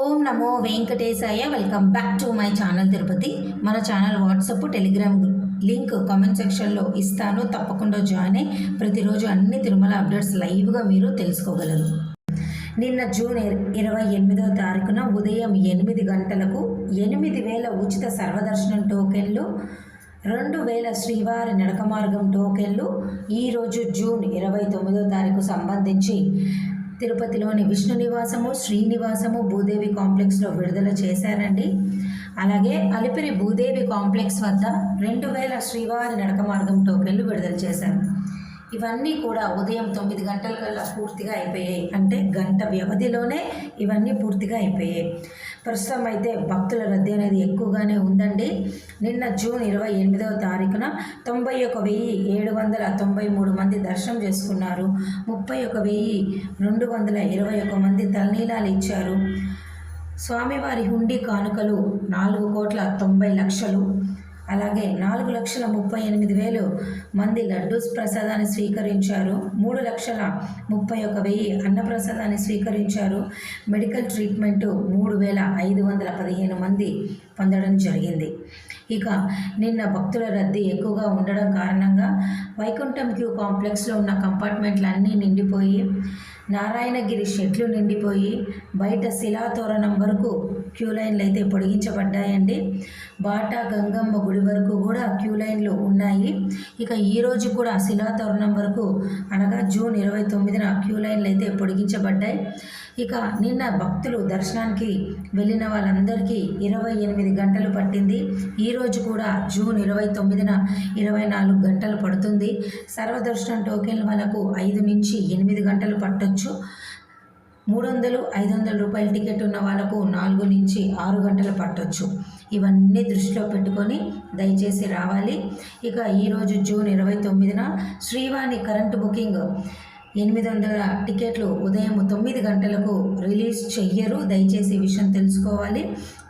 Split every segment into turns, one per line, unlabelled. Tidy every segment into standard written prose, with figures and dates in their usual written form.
ఓం నమో వెంకటేశాయ. Welcome back to my channel Tirupati. మన channel WhatsApp Telegram link comment సెక్షన్లో ఇస్తాను. తప్పకుండా జాయిన్ అయ్యి ప్రతిరోజు అన్ని తిరుమల అప్డేట్స్ లైవ్గా మీరు తెలుసుకోగలరు. నిన్న జూన్ 28వ తారీఖున ఉదయం 8 గంటలకు 8,000 ఉచిత సర్వదర్శనం టోకెన్లు, 2,000 శ్రీవారి నడక మార్గం టోకెన్లు ఈరోజు జూన్ 29వ తారీఖు సంబంధించి తిరుపతిలోని విష్ణు నివాసము, శ్రీనివాసము, భూదేవి కాంప్లెక్స్లో విడుదల చేశారండి. అలాగే అలిపిరి భూదేవి కాంప్లెక్స్ వద్ద 2,000 శ్రీవారి నడక మార్గం టోకెన్లు విడుదల చేశారు. ఇవన్నీ కూడా ఉదయం 9 గంటల కల్లా పూర్తిగా అయిపోయాయి. అంటే గంట వ్యవధిలోనే ఇవన్నీ పూర్తిగా అయిపోయాయి. ప్రస్తుతం అయితే భక్తుల రద్దీ అనేది ఎక్కువగానే ఉందండి. నిన్న జూన్ 28వ తారీఖున 91,793 మంది దర్శనం చేసుకున్నారు. 31,221 మంది తలనీలాలు ఇచ్చారు. స్వామివారి హుండీ కానుకలు 4,90,00,000. అలాగే 4,38,000 మంది లడ్డూ ప్రసాదాన్ని స్వీకరించారు. 3,31,000 అన్నప్రసాదాన్ని స్వీకరించారు. మెడికల్ ట్రీట్మెంటు 3,515 మంది పొందడం జరిగింది. ఇక నిన్న భక్తుల రద్దీ ఎక్కువగా ఉండడం కారణంగా వైకుంఠం క్యూ కాంప్లెక్స్లో ఉన్న కంపార్ట్మెంట్లు అన్నీ నిండిపోయి, నారాయణగిరి షెడ్లు నిండిపోయి, బయట శిలాతోరణం వరకు క్యూ లైన్లు అయితే పొడిగించబడ్డాయండి. బాటా గంగమ్మ గుడి వరకు కూడా క్యూ లైన్లు ఉన్నాయి. ఇక ఈరోజు కూడా శిలాతోరణం వరకు అనగా జూన్ 29న క్యూ లైన్లు అయితే పొడిగించబడ్డాయి. ఇక నిన్న భక్తులు దర్శనానికి వెళ్ళిన వాళ్ళందరికీ 28 గంటలు పట్టింది. ఈరోజు కూడా జూన్ 29న 24 గంటలు పడుతుంది. సర్వదర్శనం టోకెన్ల వాళ్ళకు 5 నుంచి 8 గంటలు పట్టొచ్చు. 300-500 రూపాయల టికెట్ ఉన్న వాళ్ళకు 4 నుంచి 6 గంటలు పట్టొచ్చు. ఇవన్నీ దృష్టిలో పెట్టుకొని దయచేసి రావాలి. ఇక ఈరోజు జూన్ 29న శ్రీవాణి కరెంటు బుకింగ్ 800 టికెట్లు ఉదయం 9 గంటలకు రిలీజ్ చెయ్యరు. దయచేసి ఈ విషయం తెలుసుకోవాలి.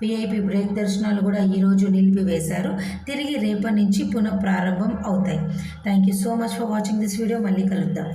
విఐపి బ్రేక్ దర్శనాలు కూడా ఈరోజు నిలిపివేశారు. తిరిగి రేపటి నుంచి పునః ప్రారంభం అవుతాయి. Thank you so much for watching this video. మళ్ళీ కలుద్దాం.